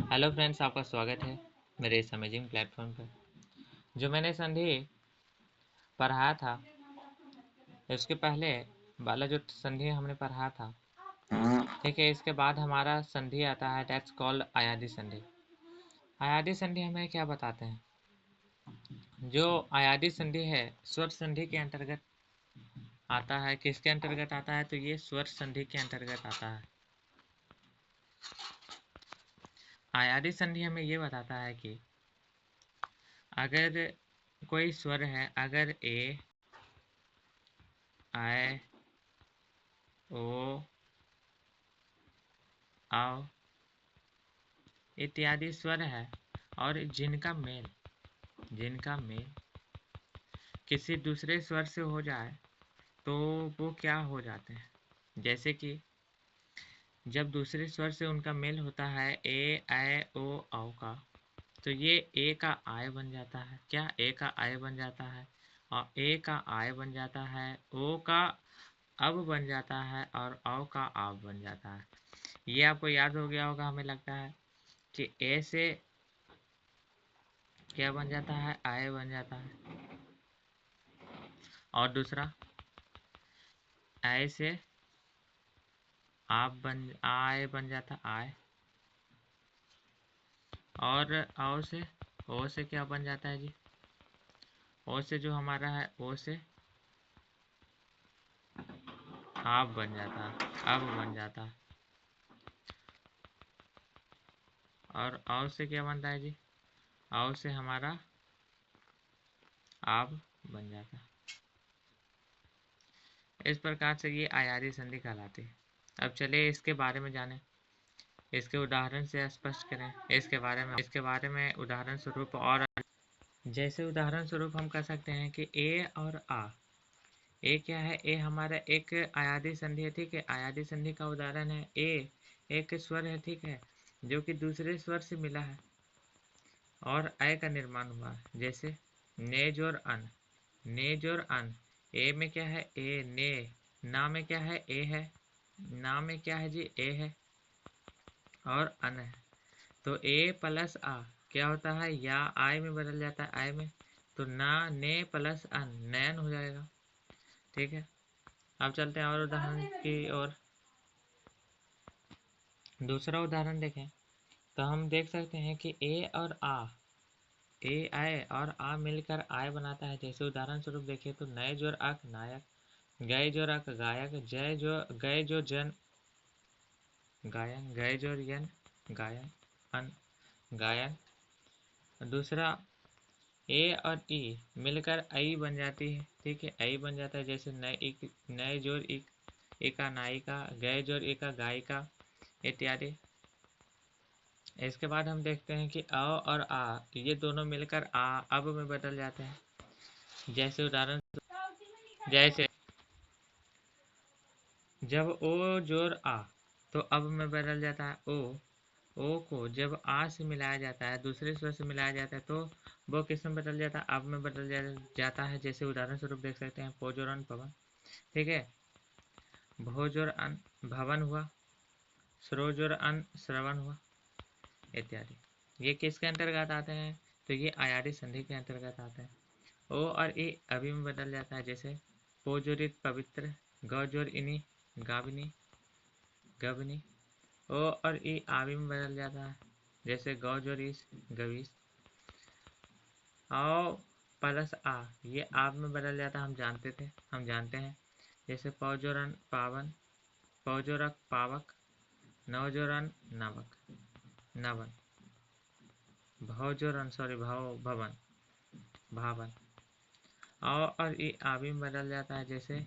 Hello friends, आपका स्वागत है मेरे इस अमेजिंग प्लेटफॉर्म पर। जो मैंने संधि पढ़ाया था, इसके पहले वाला जो संधि हमने पढ़ा था, ठीक है। इसके बाद हमारा संधि आता है, दैट्स कॉल्ड अयादी संधि। अयादी संधि हमें क्या बताते हैं? जो अयादी संधि है स्वर संधि के अंतर्गत आता है। किसके अंतर्गत आता है? तो ये स्वर संधि के अंतर्गत आता है। अयादी संधि हमें ये बताता है कि अगर कोई स्वर है, अगर ए, आई, ओ, आओ इत्यादि स्वर है और जिनका मेल किसी दूसरे स्वर से हो जाए तो वो क्या हो जाते हैं? जैसे कि जब दूसरे स्वर से उनका मेल होता है ए, ऐ, ओ, औ का, तो ये ए का आय बन जाता है। क्या? ए का आय बन जाता है, और ए का आय बन जाता है, ओ का अब बन जाता है, और औ का आव बन जाता है। ये आपको याद हो गया होगा, हमें लगता है कि ए से क्या बन जाता है? आय बन जाता है। और दूसरा आय से आय बन जाता, आय। और ओ से क्या बन जाता है जी? ओ से जो हमारा है, ओ से आप बन जाता है, अब बन जाता है। और औ से क्या बनता है जी? औ से हमारा आप बन जाता है। इस प्रकार से ये अयादी संधि कहलाती है। अब चलिए इसके बारे में जानें, इसके उदाहरण से स्पष्ट करें इसके बारे में उदाहरण स्वरूप। और जैसे उदाहरण स्वरूप हम कह सकते हैं कि ए और आ। ए क्या है? ए हमारा एक अयादी संधि है, ठीक है। अयादी संधि का उदाहरण है ए, एक स्वर है, ठीक है, जो कि दूसरे स्वर से मिला है और अय का निर्माण हुआ है। जैसे ने जोर अन, ने जोर अन। ए में क्या है? ए, ने। ना में क्या है? ए है। ना में क्या है जी? ए है। और अन है, तो ए प्लस आ क्या होता है? या आय में बदल जाता है, आय में। तो ना, ने प्लस अन, नयन हो जाएगा, ठीक है। अब चलते हैं और उदाहरण की ओर। दूसरा उदाहरण देखें तो हम देख सकते हैं कि ए आय और आ मिलकर आय बनाता है। जैसे उदाहरण स्वरूप देखें तो नए जोर अक, नायक। गए जोर अक, गायक। गए जो जन, गायन। गए जोर यन, गायन। अन, गायन। दूसरा ए और ई मिलकर आई बन जाती है, ठीक है, आई बन जाता है। जैसे नए जोर इक, एका नायिका। गए जोर एका गायिका इत्यादि। इसके बाद हम देखते हैं कि अ और आ ये दोनों मिलकर आ अब में बदल जाते हैं। जैसे जब ओ जोर आ तो अब में बदल जाता है ओ को जब आ से मिलाया जाता है, दूसरे स्वर से मिलाया जाता है, तो वो किस में बदल जाता है? अब में बदल जाता है। जैसे उदाहरण स्वरूप देख सकते हैं पोजोरन पवन, ठीक है। भोजोर अन भवन हुआ, श्रोजोर अन श्रवण हुआ इत्यादि। ये किसके अंतर्गत आते हैं? तो ये अयादी संधि के अंतर्गत आते हैं। ओ और ए अभी में बदल जाता है। जैसे पोजोरित पवित्र, गौजोर इनी गाविनी, गवनी। ओ और ई आवी में बदल जाता है। जैसे गौजोर इस, गवीस। औ प्लस आ ये आप में बदल जाता है, हम जानते हैं। जैसे पौजोरन पावन, पौजोरक पावक। नवजोरन नवक, नवन। भवजोरन भवन, भावन। औ और ई आवी में बदल जाता है। जैसे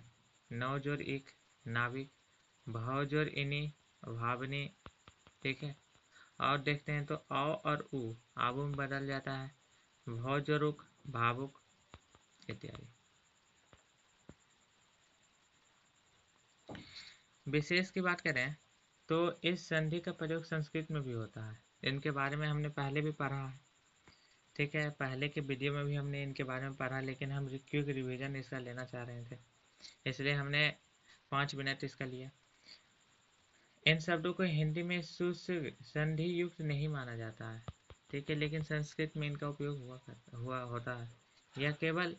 नवजोर इक, नाविक। भवजोर इनी, भावनी, ठीक है। और देखते हैं तो औ और उ आबू में बदल जाता है। भवजोरुक, भावुक इत्यादि। विशेष की बात करें तो इस संधि का प्रयोग संस्कृत में भी होता है। इनके बारे में हमने पहले भी पढ़ा है, ठीक है। पहले के वीडियो में भी हमने इनके बारे में पढ़ा, लेकिन हम क्विक रिवीजन इसका लेना चाह रहे थे, इसलिए हमने 5 मिनट इसका लिया। इन शब्दों को हिंदी में संधि युक्त नहीं माना जाता है, ठीक है, लेकिन संस्कृत में इनका उपयोग हुआ होता है। यह केवल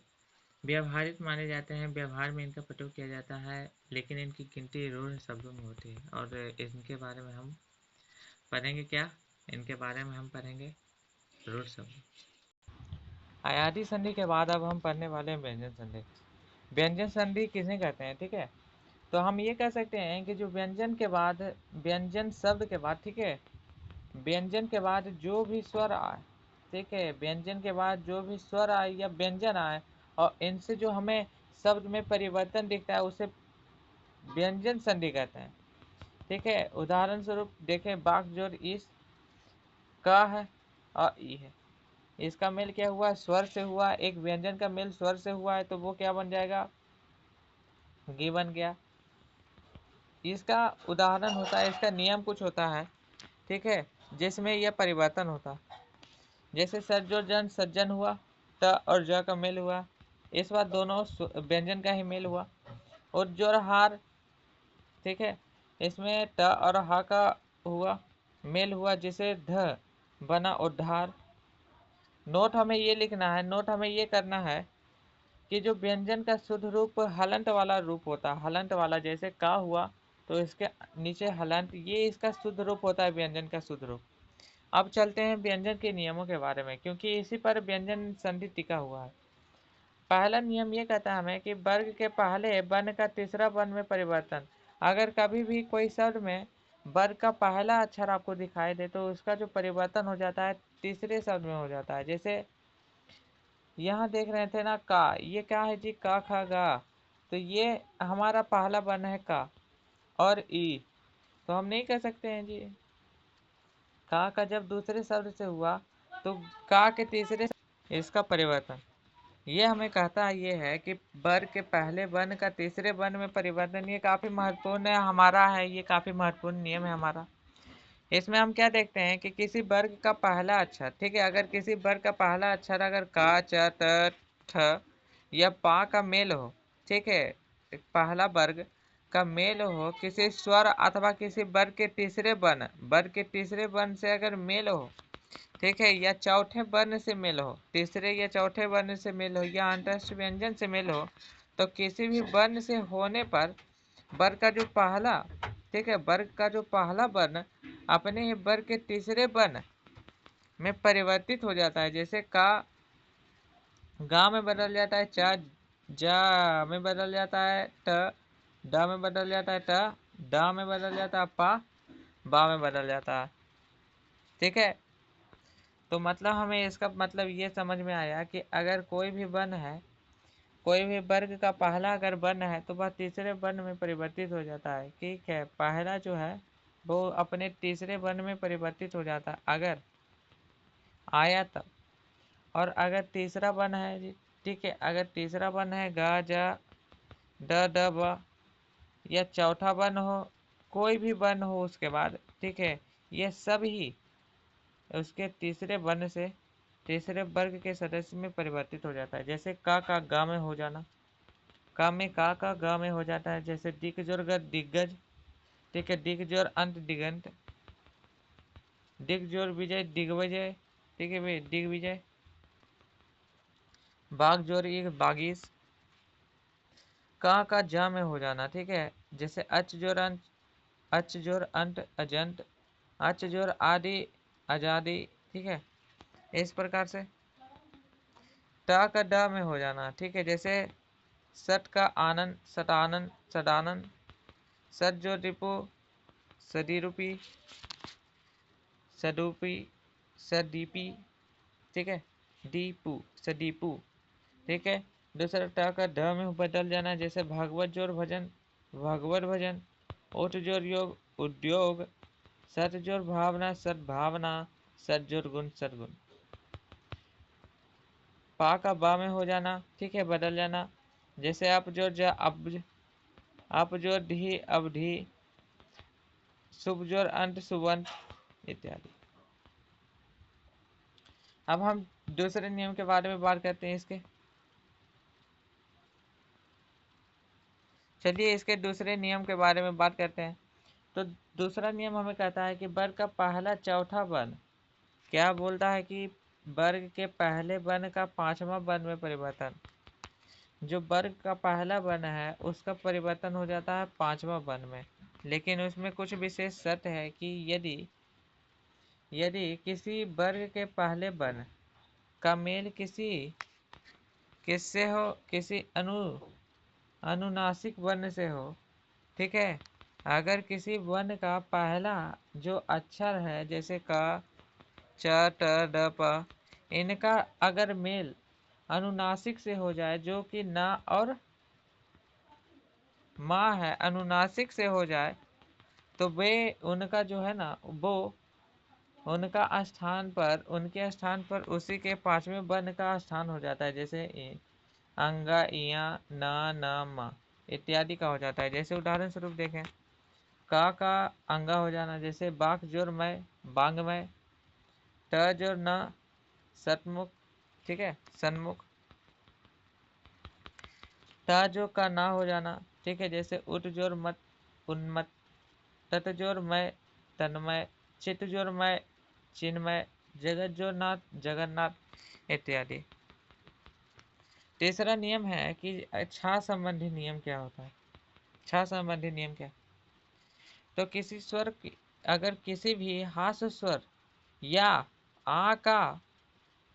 व्यवहारिक माने जाते हैं, व्यवहार में इनका प्रयोग किया जाता है, लेकिन इनकी गिनती रूढ़ शब्दों में होती है। और इनके बारे में हम पढ़ेंगे क्या? इनके बारे में हम पढ़ेंगे रूढ़ शब्द। आयादी संधि के बाद अब हम पढ़ने वाले हैं व्यंजन संधि। व्यंजन संधि किसे कहते हैं, ठीक है? तो हम ये कह सकते हैं कि जो व्यंजन के बाद, व्यंजन शब्द के बाद, ठीक है, व्यंजन के बाद जो भी स्वर आए, ठीक है, व्यंजन के बाद जो भी स्वर आए या व्यंजन आए और इनसे जो हमें शब्द में परिवर्तन दिखता है उसे व्यंजन संधि कहते हैं, ठीक है। उदाहरण स्वरूप देखें, बाक जोड़ इस का है और ई है, इसका मेल क्या हुआ? स्वर से हुआ। एक व्यंजन का मेल स्वर से हुआ है तो वो क्या बन जाएगा? गी बन गया। इसका उदाहरण होता है, इसका नियम कुछ होता है, ठीक है, जिसमें यह परिवर्तन होता। जैसे सज्जन सज्जन हुआ, त और ज का मेल हुआ, इस बार दोनों व्यंजन का ही मेल हुआ। उज्जर हार, ठीक है, इसमें त और हा का हुआ मेल हुआ, जिसे ध बना उद्धार। नोट हमें ये लिखना है, नोट हमें ये करना है कि जो व्यंजन का शुद्ध रूप हलंत वाला रूप होता है, हलंत वाला, जैसे का हुआ तो इसके नीचे हलंत, ये इसका शुद्ध रूप होता है, व्यंजन का शुद्ध रूप। अब चलते हैं व्यंजन के नियमों के बारे में, क्योंकि इसी पर व्यंजन संधि टिका हुआ है। पहला नियम ये कहता है हमें कि वर्ग के पहले वर्ण का तीसरा वर्ण में परिवर्तन। अगर कभी भी कोई शब्द में वर्ग का पहला अक्षर आपको दिखाई दे तो उसका जो परिवर्तन हो जाता है तीसरे शब्द में हो जाता है। जैसे यहाँ देख रहे थे ना, का, ये क्या है जी? का खा गा, तो ये हमारा पहला वर्ण है का। और ई, तो हम नहीं कह सकते हैं जी। का जब दूसरे शब्द से हुआ तो का के तीसरे, इसका परिवर्तन ये हमें कहता है, ये है कि वर्ग के पहले वर्ण का तीसरे वर्ण में परिवर्तन। ये काफी महत्वपूर्ण है हमारा, है ये काफी महत्वपूर्ण नियम है हमारा। इसमें हम क्या देखते हैं कि किसी वर्ग का पहला अक्षर, ठीक है, अगर किसी वर्ग का पहला अक्षर अगर का, च, त, ठ या पा का मेल हो, ठीक है, पहला वर्ग का मेल हो किसी स्वर अथवा किसी वर्ग के तीसरे वर्ण, वर्ग के तीसरे वर्ण से अगर मेल हो, ठीक है, या चौथे वर्ण से मेल हो, तीसरे या चौथे वर्ण से मेल हो, या अंतस्थ व्यंजन से मेल हो, तो किसी भी वर्ण से होने पर वर्ग का जो पहला, ठीक है, वर्ग का जो पहला वर्ण अपने ही वर्ग के तीसरे वर्ण में परिवर्तित हो जाता है। जैसे का गा में बदल जाता है चा, जा में बदल जाता है ट, ड में बदल जाता है ट, ड में बदल जाता है पा, बा में बदल जाता है, ठीक है। तो मतलब हमें इसका मतलब ये समझ में आया कि अगर कोई भी वर्ण है, कोई भी वर्ग का पहला अगर वर्ण है तो वह तीसरे वर्ण में परिवर्तित हो जाता है, ठीक है। पहला जो है वो अपने तीसरे वर्ण में परिवर्तित हो जाता है अगर आया तब। और अगर तीसरा वर्ण है जी, ठीक है, अगर तीसरा वर्ण है गा, जा, ड, ड, ब, या चौथा वर्ण हो, कोई भी वर्ण हो उसके बाद, ठीक है, ये सब ही उसके तीसरे वर्ण से तीसरे वर्ग के सदस्य में परिवर्तित हो जाता है। जैसे का गा में हो जाना, का में का गा में हो जाता है। जैसे दिक जोर ग दिग्गज, ठीक है, दिक जोर अंत दिगंत, दिक जोर विजय दिग्विजय, ठीक है भाई, दिग्विजय। बाग जोर एक बागीस, का जा में हो जाना, ठीक है, जैसे अच जोर अंत, अच जोर अंत अजंत, अच जोर आदि आजादी, ठीक है, इस प्रकार से। टा का डा में हो जाना, ठीक है, जैसे सट का आनंद सटानंद सदानंद, सट जो रिपु सदीरूपी सदूपी सदीपी, ठीक है, दीपू सदीपू, ठीक है। दूसरा टा का ढ में बदल जाना, जैसे भागवत जोर भजन भागवत भजन, उठ जोर योग उद्योग, सत जोर भावना सद्भावना, सत जोर गुण सदगुण। पा का बा में हो जाना, ठीक है, बदल जाना, जैसे आप जोर जा अब, आप जोर ढी अवधि, शुभ जोर अंत सुबंत इत्यादि। अब हम दूसरे नियम के बारे में बात करते हैं इसके। चलिए इसके दूसरे नियम के बारे में बात करते हैं। तो दूसरा नियम हमें कहता है कि वर्ग का पहला चौथा वर्ण क्या बोलता है कि वर्ग के पहले वर्ण का पांचवा वर्ण में परिवर्तन। जो वर्ग का पहला वर्ण है उसका परिवर्तन हो जाता है पांचवा वर्ण में, लेकिन उसमें कुछ विशेष शर्त है कि यदि यदि किसी वर्ग के पहले वर्ण का मेल किससे हो, किसी अनुनासिक वर्ण से हो। ठीक है, अगर किसी वर्ण का पहला जो अक्षर है जैसे क, च, ट, ड, प, इनका अगर मेल अनुनासिक से हो जाए, जो कि ना और माँ है, अनुनासिक से हो जाए, तो वे उनका जो है ना वो उनके स्थान पर उसी के पांचवें वर्ण का स्थान हो जाता है। जैसे अंगा, इया, न, म इत्यादि का हो जाता है। जैसे उदाहरण स्वरूप देखें, का अंगा हो जाना, जैसे बाक जोर मैं, बांगमय, ट जोर न, सतमुख, ठीक है, सन्मुख, ता जो का ना हो जाना, ठीक है, जैसे उठ जोर मत, उन्मत, तत जोर मैं, तन्मय, चित जोर मैं, चिन्मय, जगत जोर नाथ, जगन्नाथ इत्यादि। तीसरा नियम है कि छा संबंधी नियम क्या होता है। छा संबंधी नियम क्या, तो किसी स्वर अगर किसी भी हास्य स्वर या आ का,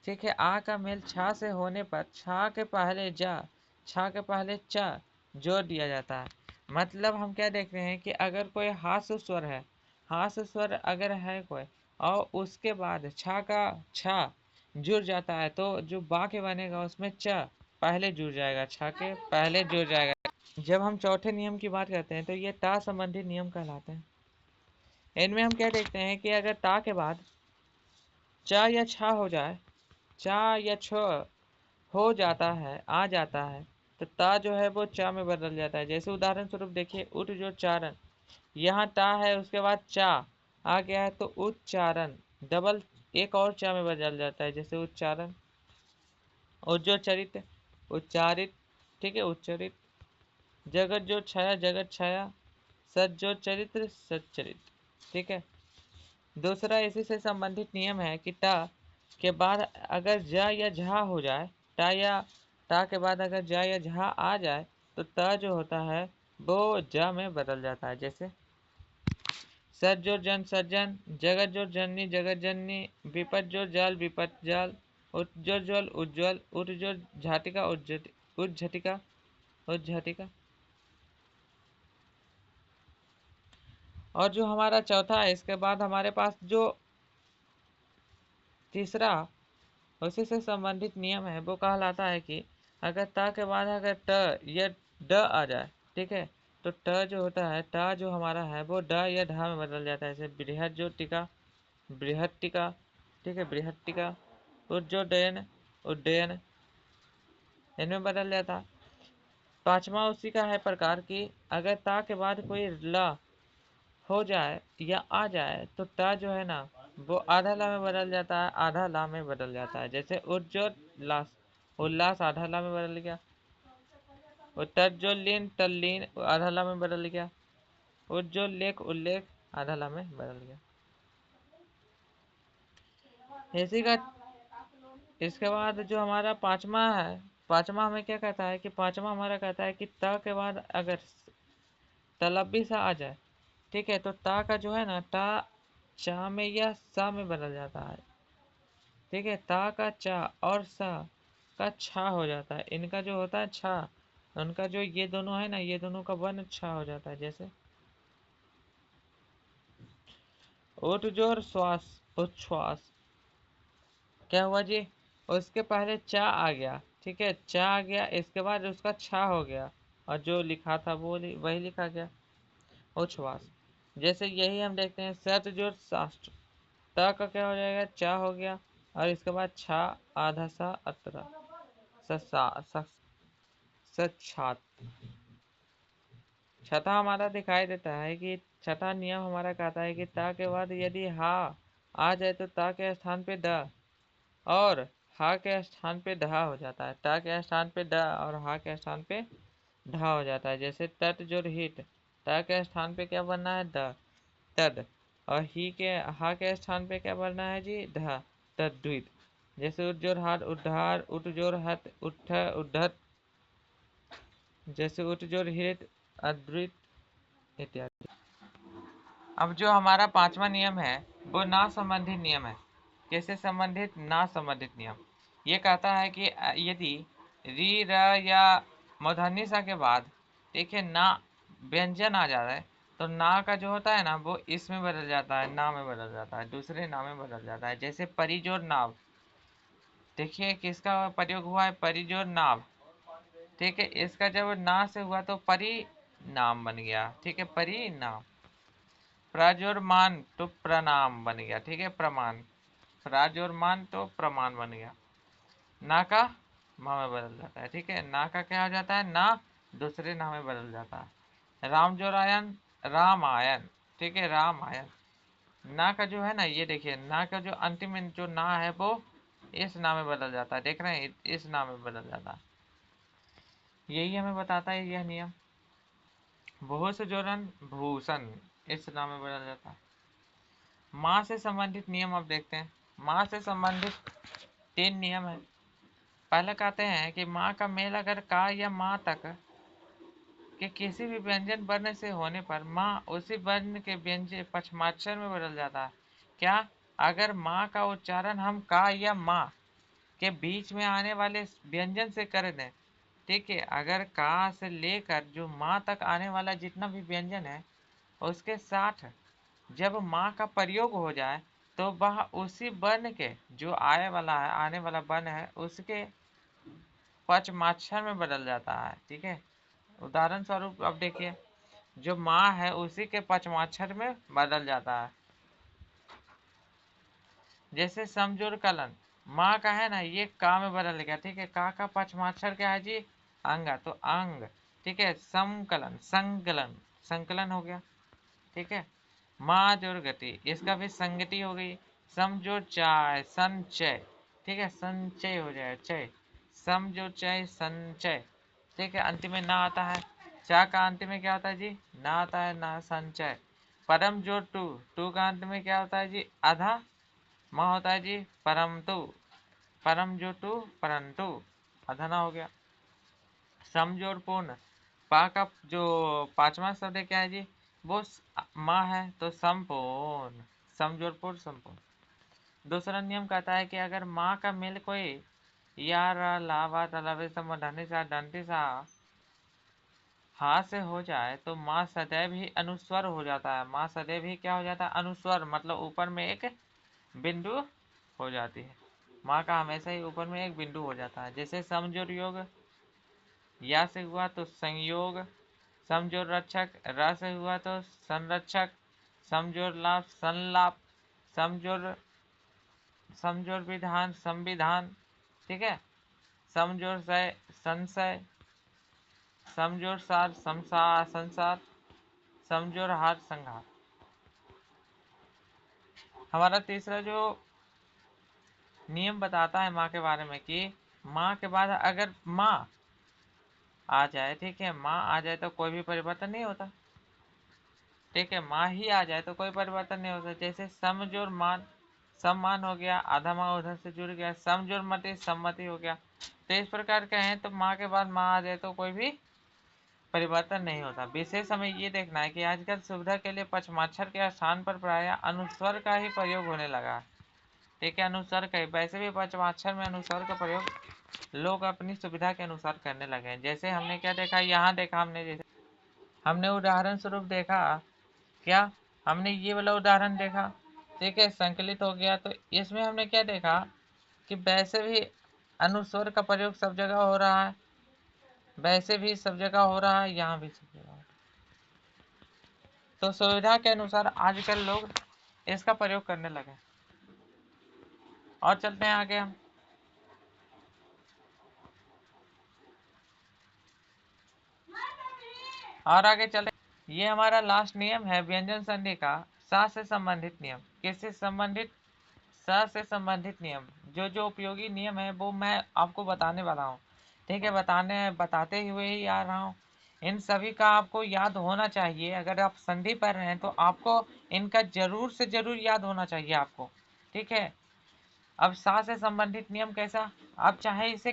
ठीक है, आ का मेल छा से होने पर छा के पहले जा, छा के पहले चा जोड़ दिया जाता है। मतलब हम क्या देखते हैं कि अगर कोई हास्य स्वर है, हास्य स्वर अगर है कोई, और उसके बाद छा का छा जुड़ जाता है, तो जो बाक्य बनेगा उसमें च पहले जुड़ जाएगा, छा के पहले जुड़ जाएगा। जब हम चौथे नियम की बात करते हैं तो ये ता संबंधी नियम कहलाते हैं। इनमें हम क्या देखते हैं कि अगर ता के बाद चा या छा हो जाए, चा या छ हो जाता है, आ जाता है, तो ता जो है वो चा में बदल जाता है। जैसे उदाहरण स्वरूप देखिए, उठ जो चारण, यहाँ ता है उसके बाद चा आ गया है, तो उच्चारण डबल एक और चा में बदल जाता है। जैसे उच्चारण, उज्जो चरित, उच्चारित, ठीक है, उच्चरित, जगत जो छाया, जगत छाया, सच जो चरित्र, सच्चरित, ठीक है। दूसरा इसी से संबंधित नियम है कि टा के बाद अगर ज या झा हो जाए, टा के बाद अगर ज या झा आ जाए, तो त जो होता है वो ज में बदल जाता है। जैसे सज जो जन, सज्जन, जगत जो जननी, जगत जननी, विपत जो जल, विपत जल, उज्ज्वल उज्ज्वल, उठ जो झाटिका, उज्झटिका, उज्झटिका। और जो हमारा चौथा है, इसके बाद हमारे पास जो तीसरा उसी से संबंधित नियम है, वो कहलाता है कि अगर ता के बाद अगर ट या ड आ जाए, ठीक है, तो ट जो होता है, टा जो हमारा है वो ड या ढा में बदल जाता है। जैसे बृहद जो टिका, बृहद टिका, ठीक है, बृहद टिका, उज्जोडयन, उड्डयन, इनमें बदल जाता है। पांचवा उसी का है प्रकार कि अगर ता के बाद कोई ला हो जाए या आ जाए, तो ता जो है ना वो आधा ला में बदल जाता है, आधा ला में बदल जाता है। जैसे उज्जोल्लास, उल्लास आधा ला में बदल गया। तज्जोलीन, तल्लीन आधा ला में बदल गया। उज्जोल्लेख, उल्लेख आधा ला में बदल गया। इसी का इसके बाद जो हमारा पांचवा है, पांचवा हमें क्या कहता है कि पांचवा हमारा कहता है कि त के बाद अगर तलब्बी सा आ जाए, ठीक है, तो ता का जो है ना ता चा में या सा में बदल जाता है। ठीक है, ता का चा और सा का छा हो जाता है। इनका जो होता है छा, उनका जो ये दोनों है ना, ये दोनों का वर्ण छा हो जाता है। जैसे ओट जोर श्वास, उच्छ्वास, क्या हुआ जी, उसके पहले चा आ गया, ठीक है, चा आ गया, इसके बाद उसका छा हो गया, और जो लिखा था वो वही लिखा गया, उच्छ्वास। जैसे यही हम देखते हैं सत जोर शास्त्र, त का क्या हो जाएगा, चा हो गया, और इसके बाद छा आधा सा अतरा, सच्छात। छठा हमारा दिखाई देता है कि छठा नियम हमारा कहता है कि ता के बाद यदि हा आ जाए, तो ता के स्थान पे द, और हा के स्थान पे ढा हो जाता है। ता के स्थान पे ड और हा के स्थान पे ढा हो जाता है। जैसे तट जोर हिट, ता के स्थान पे क्या बनना है, द, तद, और ही के हा के स्थान पे क्या बनना है जी, ध, तद्वित। जैसे उज्जोर हाथ उद्धार, उठजोर हत उठ उद्धत, जैसे उठजोर हित अद्वित इत्यादि। अब जो हमारा पांचवा नियम है वो ना संबंधित नियम है। कैसे संबंधित, ना संबंधित नियम। ये कहता है कि यदि री र या मूर्धन्य सा के बाद देखिए ना व्यंजन आ जाता है तो ना का जो होता है ना वो इसमें बदल जाता है, ना में बदल जाता है, दूसरे नाम में बदल जाता है। जैसे परिजोर नाव, देखिए किसका प्रयोग हुआ है, परिजोर नाव। ठीक है, इसका जब ना से हुआ तो परि नाम बन गया। ठीक है, परिनाम। प्राजोरमान तो प्रणाम बन गया। ठीक है, प्रमाण। प्राजोरमान तो प्रमाण बन गया। ना का मा में बदल जाता है। ठीक है, ना का क्या हो जाता है, ना दूसरे ना में बदल जाता है। रामजोरायन, रामायण। ठीक है, रामायण। ना का जो है ना, ये देखिए ना का जो अंतिम में जो ना है वो इस ना में बदल जाता है। देख रहे हैं, इस ना में बदल जाता है। यही हमें बताता है यह नियम। भूष जोरन भूषण, इस ना में बदल जाता है। माँ से संबंधित नियम अब देखते हैं। माँ से संबंधित 3 नियम है। पहले कहते हैं कि माँ का मेल अगर का या माँ तक के किसी भी व्यंजन वर्ण से होने पर माँ उसी वर्ण के व्यंजन पश्चाक्षर में बदल जाता है। क्या, अगर माँ का उच्चारण हम का या माँ के बीच में आने वाले व्यंजन से कर दें, ठीक है, अगर का से लेकर जो माँ तक आने वाला जितना भी व्यंजन है उसके साथ जब माँ का प्रयोग हो जाए तो वह उसी वर्ण के जो आने वाला वर्ण है उसके पश्चाक्षर में बदल जाता है। ठीक है, उदाहरण स्वरूप अब देखिए, जो माँ है उसी के पश्चाक्षर में बदल जाता है। जैसे समजोर कलन, माँ का है ना ये का में बदल गया। ठीक है, का पश्चाक्षर क्या है जी, अंग, तो अंग। ठीक है, समकलन, संकलन, संकलन हो गया। ठीक है, माँ जोर गति, इसका भी संगति हो गई। सम जोर चाय, संचय। ठीक है, संचय हो जाए, चय। सम जोर चय, संचय। ठीक है, अंतिम में ना आता है। चा का अंत में क्या होता है जी, ना आता है, ना, संचय। परम जोर टू, टू का अंत में क्या होता है जी, आधा। माँ होता है जी परमतु, परम जो टू परंतु, अधना हो गया। समजोड़ पूर्ण, पा का जो पांचवा शब्द है क्या है जी, वो माँ है तो संपूर्ण, समजोड़ पूर्ण, संपूर्ण। दूसरा नियम कहता है कि अगर माँ का मेल कोई या लावा तलवे समधानी सा दंती सा हा से हो जाए तो माँ सदैव ही अनुस्वर हो जाता है। माँ सदैव ही क्या हो जाता है, अनुस्वर, मतलब ऊपर में एक बिंदु हो जाती है। माँ का हमेशा ही ऊपर में एक बिंदु हो जाता है। जैसे समजोड़ योग, या से हुआ तो संयोग। समजोड़ रक्षक, र से हुआ तो संरक्षक। समजोड़ लाभ, संलाप। समजोड़ समजोड़ विधान, संविधान। ठीक है, समजोड़ सय, संशय। समजोड़ सार, संसार। समजोड़ हार, संहार। हमारा तीसरा जो नियम बताता है माँ के बारे में कि माँ के बाद अगर माँ आ जाए, ठीक है, माँ आ जाए तो कोई भी परिवर्तन नहीं होता। ठीक है, माँ ही आ जाए तो कोई परिवर्तन नहीं होता। जैसे समजोर मान, सम्मान हो गया, आधा माँ उधर से जुड़ गया। समजोर मति, सम्मति हो गया। तो इस प्रकार के हैं, तो माँ के बाद माँ आ जाए तो कोई भी परिवर्तन नहीं होता। विशेष हमें ये देखना है कि आजकल सुविधा के लिए पश्चाक्षर के स्थान पर प्रायः अनुस्वर का ही प्रयोग होने लगा है। ठीक है, अनुस्वर का ही, वैसे भी पश्चाक्षर में अनुस्वर का प्रयोग लोग अपनी सुविधा के अनुसार करने लगे हैं। जैसे हमने क्या देखा, यहाँ देखा हमने, जैसे हमने उदाहरण स्वरूप देखा क्या, हमने ये वाला उदाहरण देखा। ठीक है, संकलित हो गया। तो इसमें हमने क्या देखा कि वैसे भी अनुस्वर का प्रयोग सब जगह हो रहा है, वैसे भी सब जगह हो रहा है, यहाँ भी सब जगह। तो सुविधा के अनुसार आजकल लोग इसका प्रयोग करने लगे। और चलते हैं आगे हम। और आगे चले, ये हमारा लास्ट नियम है व्यंजन संधि का सा से संबंधित नियम। किससे संबंधित, सा से संबंधित नियम। जो जो उपयोगी नियम है वो मैं आपको बताने वाला हूँ। ठीक है, बताते हुए ही आ रहा हूँ इन सभी का आपको याद होना चाहिए। अगर आप संधि पढ़ रहे हैं तो आपको इनका जरूर से जरूर याद होना चाहिए आपको, ठीक है। अब सा से संबंधित नियम कैसा, आप चाहे इसे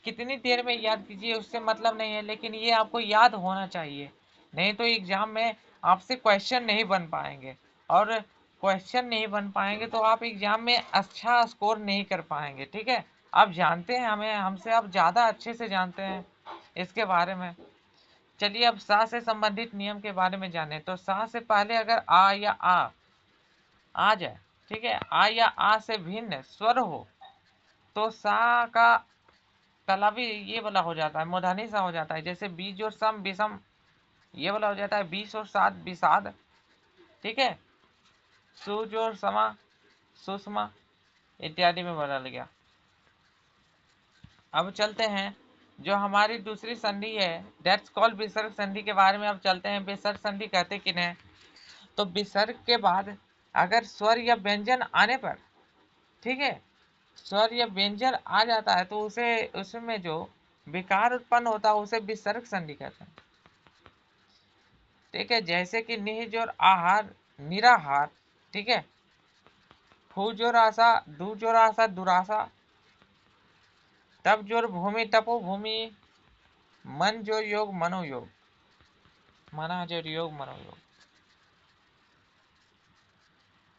कितनी देर में याद कीजिए, उससे मतलब नहीं है, लेकिन ये आपको याद होना चाहिए, नहीं तो एग्जाम में आपसे क्वेश्चन नहीं बन पाएंगे, और क्वेश्चन नहीं बन पाएंगे तो आप एग्जाम में अच्छा स्कोर नहीं कर पाएंगे, ठीक है। आप जानते हैं, हमें हमसे आप ज़्यादा अच्छे से जानते हैं इसके बारे में। चलिए अब सा से संबंधित नियम के बारे में जाने। तो सा से पहले अगर आ या आ जाए, ठीक है, आ या आ से भिन्न स्वर हो तो सा का कलावी ये वाला हो जाता है, मूर्धनी सा हो जाता है। जैसे बीज और सम विषम, ये वाला हो जाता है बीस और सात विषाद, ठीक है। सूज और समा सुषमा इत्यादि में बदल गया। अब चलते हैं जो हमारी दूसरी संधि है, दैट्स कॉल्ड विसर्ग संधि के बारे में अब चलते हैं। विसर्ग संधि कहते किन्हें, तो विसर्ग के बाद अगर स्वर या व्यंजन आने पर, ठीक है, स्वर या व्यंजन आ जाता है तो उसे उसमें जो विकार उत्पन्न होता है उसे विसर्ग संधि कहते हैं, ठीक है। जैसे कि निह जोर आहार निराहार, ठीक है, फू जोर आशा दू जोर आशा दुराशा, तप जोर भूमि तपो भूमि, मन जोर योग मनोयोग, मना जोर योग मनोयोग।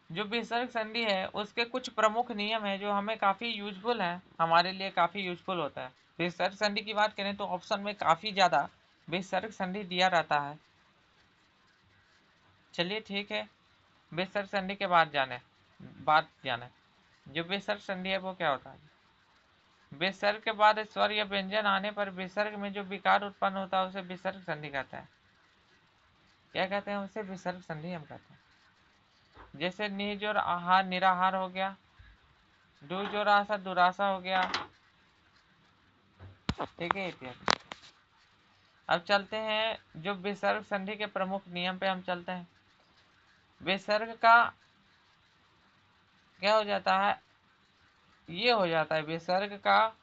जो विसर्ग संधि है उसके कुछ प्रमुख नियम है जो हमें काफी यूजफुल है, हमारे लिए काफी यूजफुल होता है। विसर्ग संधि की बात करें तो ऑप्शन में काफी ज्यादा विसर्ग संधि दिया रहता है। चलिए ठीक है, विसर्ग संधि के बाद जाने जो विसर्ग संधि है वो क्या होता है। विसर्ग के बाद स्वर या व्यंजन आने पर विसर्ग में जो विकार उत्पन्न होता है उसे विसर्ग संधि कहते हैं। क्या कहते हैं उसे, विसर्ग संधि हम कहते हैं। जैसे निज और आहार निराहार हो गया, दूज और आशा दुराशा हो गया, ठीक है इत्यादि। अब चलते हैं जो विसर्ग संधि के प्रमुख नियम पे हम चलते हैं। विसर्ग का क्या हो जाता है, ये हो जाता है विसर्ग का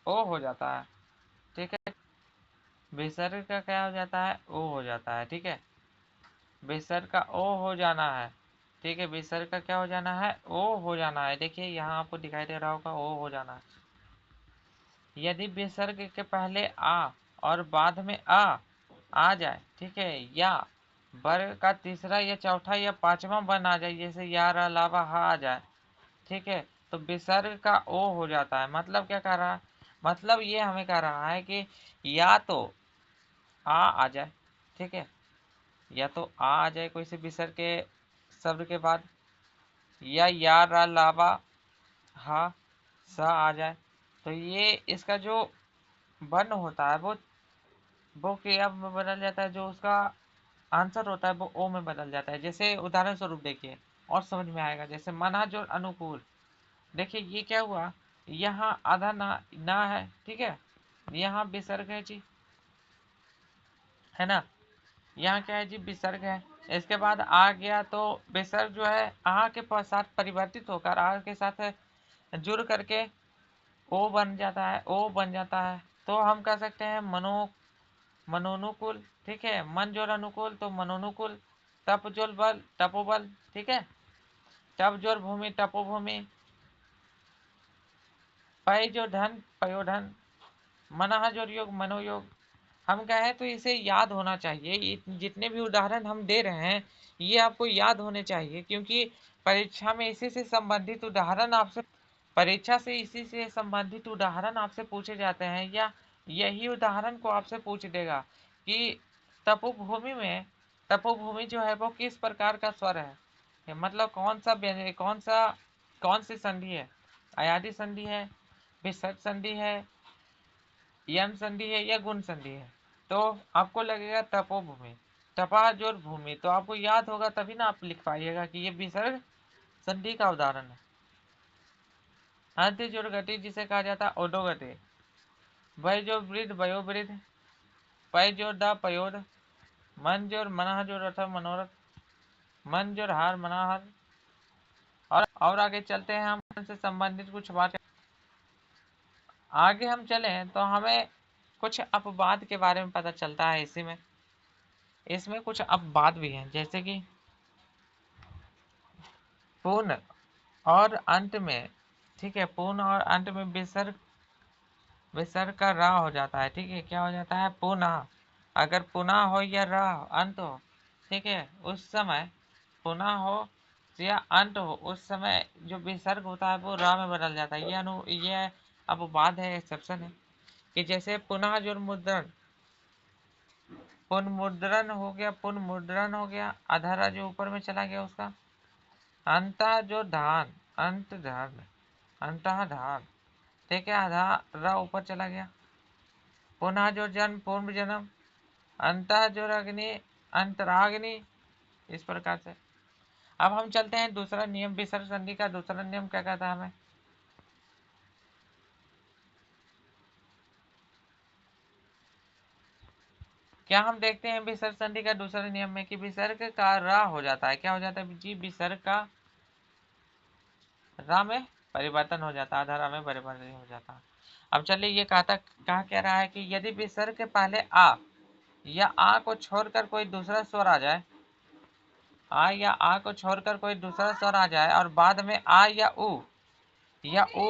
ओ हो जाता है, ठीक है। विसर्ग का क्या हो जाता है, ओ हो जाता है, ठीक है। विसर्ग का ओ हो जाना है, ठीक है। विसर्ग का क्या हो जाना है, ओ हो जाना है। देखिए यहाँ आपको दिखाई दे रहा होगा ओ हो जाना है। यदि विसर्ग के पहले आ और बाद में आ जाए, ठीक है, या वर्ग का तीसरा या चौथा या पांचवा वर्ण आ जाए, जैसे या रा लावा हा आ जाए, ठीक है, तो विसर्ग का ओ हो जाता है। मतलब क्या कह रहा है, मतलब ये हमें कह रहा है कि या तो आ जाए, ठीक है, या तो आ जाए कोई से विसर्ग के शब्द के बाद, या रा लावा हा सा आ जाए, तो ये इसका जो वर्ण होता है वो क्या में बदल जाता है, जो उसका आंसर होता है वो ओ में बदल जाता है। जैसे उदाहरण स्वरूप देखिए और समझ में आएगा, जैसे मनहज और अनुकूल। देखिए ये क्या हुआ, यहाँ आधा ना है, ठीक है, यहाँ विसर्ग है जी, है ना, यहाँ क्या है जी, विसर्ग है। इसके बाद आ गया तो विसर्ग जो है आ के साथ परिवर्तित होकर आ के साथ जुड़ करके ओ बन जाता है, ओ बन जाता है। तो हम कह सकते हैं मनोनुकूल, ठीक है, मन जोर अनुकूल तो मनोनुकूल, तप जोर बल तपोबल, ठीक है, तप जोर भूमि तपोभूमि, पय जो धन पयोधन, मना जोर योग मनोयोग। हम कहें तो इसे याद होना चाहिए, जितने भी उदाहरण हम दे रहे हैं ये आपको याद होने चाहिए, क्योंकि परीक्षा में इसी से संबंधित उदाहरण आपसे परीक्षा से इसी से संबंधित उदाहरण आपसे पूछे जाते हैं, या यही उदाहरण को आपसे पूछ देगा कि तपोभूमि जो है वो किस प्रकार का स्वर है, मतलब कौन सी संधि है, अयादी संधि है, विसर्ग संधि है, यम संधि है या गुण संधि है। तो आपको लगेगा तपोभूमि, तपा जोर भूमि, तो आपको याद होगा तभी ना आप लिख पाइएगा कि ये विसर्ग संधि का उदाहरण है। अंत्य जोर गति जिसे कहा जाता है ओडोगति, वय जो वृद्ध वयोवृद्ध, पय जोर दा पयोद, मन जोर मनः जोर रथ मनोरथ, मन जोर हार मनाहार। और आगे चलते हैं, हम से संबंधित कुछ बात आगे हम चलें तो हमें कुछ अपवाद के बारे में पता चलता है इसी में। इसमें कुछ अपवाद भी हैं, जैसे कि पूर्ण और अंत में, ठीक है, पूर्ण और अंत में विसर्ग विसर्ग का रा हो जाता है, ठीक है, क्या हो जाता है, पुनः। अगर पुनः हो या रा अंत हो, ठीक है, उस समय पुनः हो या अंत हो, उस समय जो विसर्ग होता है वो रा में बदल जाता है। ये अपवाद है, एक्सेप्शन है, कि जैसे पुनः जो मुद्रण, पुनर्मुद्रण हो गया, पुनर्मुद्रण हो गया, अधरा जो ऊपर में चला गया उसका, अंतः जो धान, अंत धान, अंतः धान, ठीक है, आधा ऊपर चला गया, पुनः जो जन्म, पूर्व जन्म, अंतः जो अग्नि, अंतराग्नि, इस प्रकार से। अब हम चलते हैं दूसरा नियम, विसर्ग संधि का दूसरा नियम क्या कहता है हमें। क्या हम देखते हैं विसर्ग संधि का दूसरा नियम में कि विसर्ग का रा हो जाता है, क्या हो जाता है जी, विसर्ग का रा में परिवर्तन हो जाता है, रा में परिवर्तन हो जाता है। अब चलिए ये कहा कह रहा है कि यदि विसर्ग के पहले आ या आ को छोड़कर कोई दूसरा स्वर आ जाए, आ या आ को छोड़कर कोई दूसरा स्वर आ जाए और बाद में आ या उ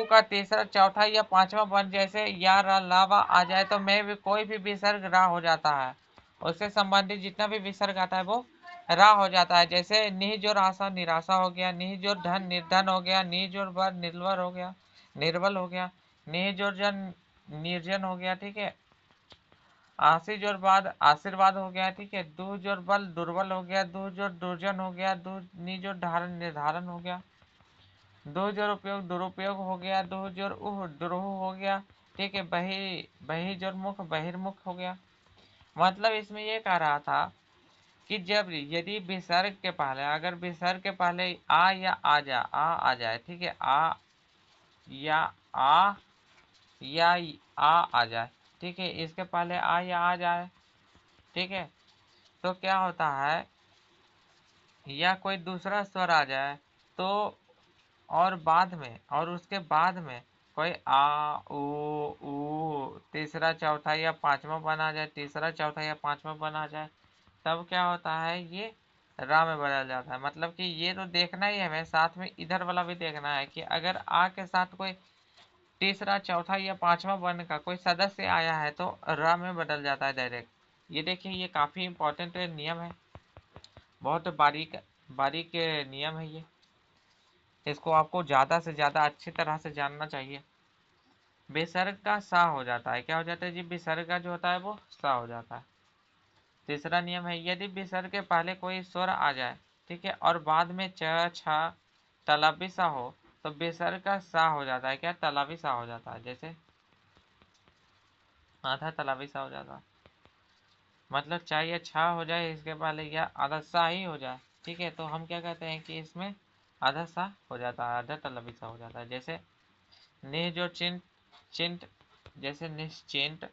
का तीसरा, चौथा या पांचवा वर्ण जैसे या रा लावा आ जाए तो में भी कोई भी विसर्ग रा हो जाता है। उससे संबंधित जितना भी विसर्ग आता है वो रा हो जाता है। जैसे निह जोर आशा निराशा हो गया, निह जोर धन निर्धन हो गया, निह जोर वर निर्वर हो गया, निर्बल हो गया, निह जोर जन निर्जन हो गया, ठीक है, आशी जोर बाद आशीर्वाद हो गया, ठीक है, दू जोर बल दुर्बल हो गया, दू जोर दुर्जन हो गया, दू नी जोर धारण निर्धारण हो गया, दो जोर उपयोग दुरुपयोग हो गया, दो जोर उह दुरूह हो गया, ठीक है, बही जोर मुख बहिर्मुख हो गया। मतलब इसमें ये कह रहा था कि जब यदि विसर्ग के पहले, अगर विसर्ग के पहले आ या आ जाए, ठीक है, या आ या आ जाए, ठीक है, इसके पहले आ या आ जाए, ठीक है, तो क्या होता है, या कोई दूसरा स्वर आ जाए तो, और बाद में, और उसके बाद में कोई आ ऊ तीसरा चौथा या पांचवा बना जाए, तीसरा चौथा या पांचवा बना जाए, तब क्या होता है, ये रा में बदल जाता है। मतलब कि ये तो देखना ही है हमें, साथ में इधर वाला भी देखना है कि अगर आ के साथ कोई तीसरा चौथा या पांचवा वर्ण का कोई सदस्य आया है तो रा में बदल जाता है डायरेक्ट। ये देखिए, ये काफी इंपॉर्टेंट नियम है, बहुत बारीक बारीक नियम है ये, इसको आपको ज्यादा से ज्यादा अच्छी तरह से जानना चाहिए। विसर्ग का सा हो जाता है, क्या हो जाता है जी, विसर्ग का जो होता है वो सा हो जाता है। तीसरा नियम है, यदि विसर्ग के पहले कोई स्वर आ जाए, ठीक है, और बाद में च छ तलबी सा हो तो विसर्ग का सा हो जाता है, क्या, तलबी सा हो जाता है। जैसे आधा तलबी सा हो जाता है, मतलब चाहे या छा हो जाए इसके पहले या आधा सा ही हो जाए, ठीक है, तो हम क्या कहते हैं कि इसमें आधा सा हो जाता है, आधा तलबी सा हो जाता है। जैसे निह जो चिंत चिंत, जैसे निश्चिंत,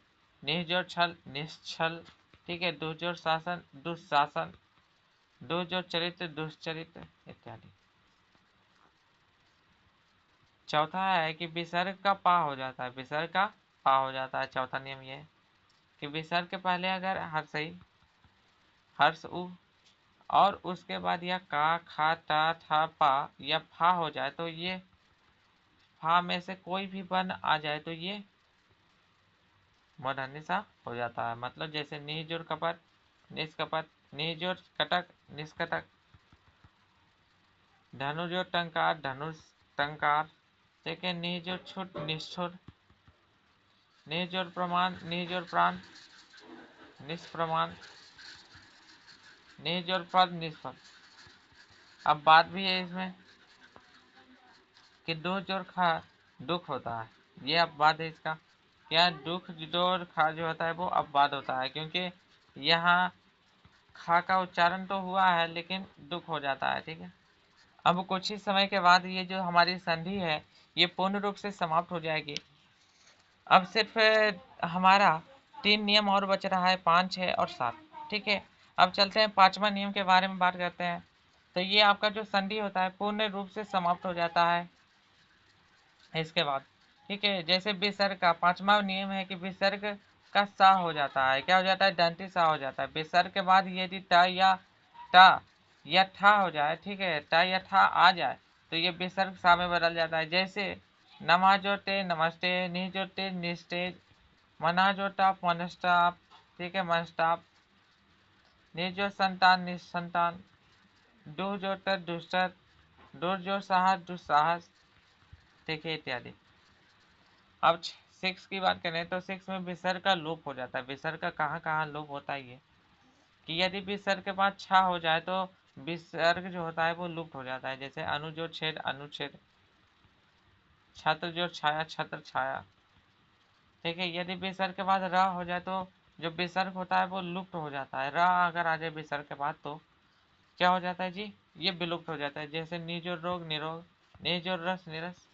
निह जो छल निश्छल, ठीक है, दुर्जोर शासन दुशासन, दुर्जोर चरित्र दुष्चरित्र इत्यादि। चौथा है कि विसर्ग का पा हो जाता है, विसर्ग का पा हो जाता है। चौथा नियम ये है कि विसर्ग के पहले अगर हर्ष उ और उसके बाद या का खा ता था पा या फा हो जाए तो ये फा में से कोई भी वर्ण आ जाए तो ये मूर्धन्य सा हो जाता है। मतलब जैसे निजोर कपट निष्कपट, निजोर कटक निष्कटक, धनुजोर टंकार धनुष टंकार, ठीक है, निजोर छुट निष्ठुर, निजोर प्रमाण निजोर प्राण निष्प्रमाण, निजोर फल निष्फल। अब बात भी है इसमें कि दो जोर खा दुख होता है, ये अपवाद है इसका, क्या, दुख जोर खा जो होता है वो अपवाद होता है, क्योंकि यहाँ खा का उच्चारण तो हुआ है लेकिन दुख हो जाता है, ठीक है। अब कुछ ही समय के बाद ये जो हमारी संधि है ये पूर्ण रूप से समाप्त हो जाएगी। अब सिर्फ हमारा 3 नियम और बच रहा है, 5, 6 और 7, ठीक है। अब चलते हैं 5वां नियम के बारे में बात करते हैं। तो ये आपका जो संधि होता है पूर्ण रूप से समाप्त हो जाता है इसके बाद, ठीक है। जैसे विसर्ग का 5वां नियम है कि विसर्ग का सा हो जाता है, क्या हो जाता है, दंती सा हो जाता है। विसर्ग के बाद यदि ट या ठा हो जाए, ठीक है, ट या ठा आ जाए तो ये विसर्ग सा में बदल जाता है। जैसे नमाजोटे नमस्ते, निजोटे निष्ठे, मनाजोटाप मनस्टाप, ठीक है, मनस्टाप, निजो संतान निसंतान, दुर्जोटर दुष्टर, दुर्जो साहस दुस्साहस, ठीक है, इत्यादि। अब 6 की बात करें तो 6 में विसर्ग का लोप हो जाता है। विसर्ग का कहाँ कहाँ लोप होता है ये कि यदि विसर्ग के बाद छा हो जाए तो विसर्ग जो होता है वो लुप्त हो जाता है। जैसे अनुजोड़ छेद अनुच्छेद, छत्र जो छाया छत्र छाया, ठीक है। यदि विसर्ग के बाद र हो जाए तो जो विसर्ग होता है वो लुप्त हो जाता है। र अगर आ जाए विसर्ग के बाद तो क्या हो जाता है जी, ये विलुप्त हो जाता है। जैसे निजोड़ रोग निरोग, निजोड़ रस निरस।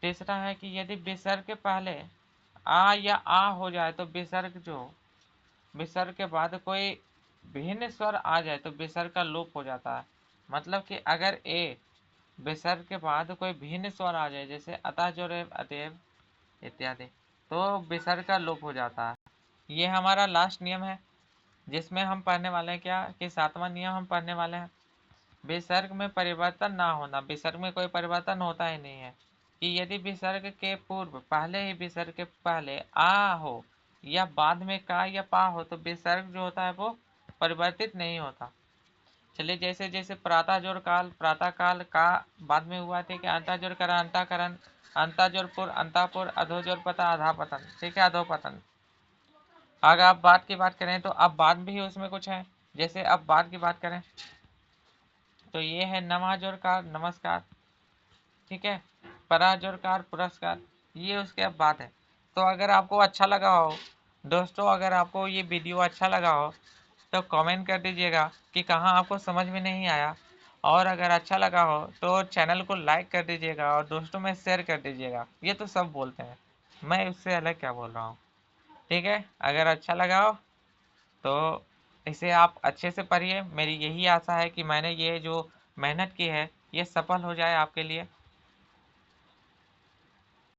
तीसरा है कि यदि विसर्ग के पहले आ या आ हो जाए तो विसर्ग के बाद कोई भिन्न स्वर आ जाए तो विसर्ग का लोप हो जाता है। मतलब कि अगर ए विसर्ग के बाद कोई भिन्न स्वर आ जाए, जैसे अतः जोरेव अतएव इत्यादि, तो विसर्ग का लोप हो जाता है। ये हमारा लास्ट नियम है जिसमें हम पढ़ने वाले हैं क्या कि 7वां नियम हम पढ़ने वाले हैं, विसर्ग में परिवर्तन ना होना। विसर्ग में कोई परिवर्तन होता ही नहीं है कि यदि विसर्ग के पूर्व पहले ही विसर्ग के पहले आ हो या बाद में का या पा हो तो विसर्ग जो होता है वो परिवर्तित नहीं होता। चलिए, जैसे जैसे प्रातः काल प्रातः काल का बाद में हुआ थे कि अंता जोड़ करण अंताकरण, अंता जोड़ पुर अंतापुर, अधो जोड़ पता अधापतन, ठीक है, अधोपतन। अगर आप बाद की बात करें तो अब बाद भी उसमें कुछ है। जैसे अब बाद की बात करें तो ये है नमाजोरकार नमस्कार, ठीक है, पराजोरकार पुरस्कार, ये उसके अब बात है। तो अगर आपको अच्छा लगा हो दोस्तों, अगर आपको ये वीडियो अच्छा लगा हो तो कमेंट कर दीजिएगा कि कहाँ आपको समझ में नहीं आया, और अगर अच्छा लगा हो तो चैनल को लाइक कर दीजिएगा और दोस्तों में शेयर कर दीजिएगा। ये तो सब बोलते हैं, मैं उससे अलग क्या बोल रहा हूँ, ठीक है। अगर अच्छा लगा हो तो इसे आप अच्छे से पढ़िए। मेरी यही आशा है कि मैंने ये जो मेहनत की है ये सफल हो जाए आपके लिए।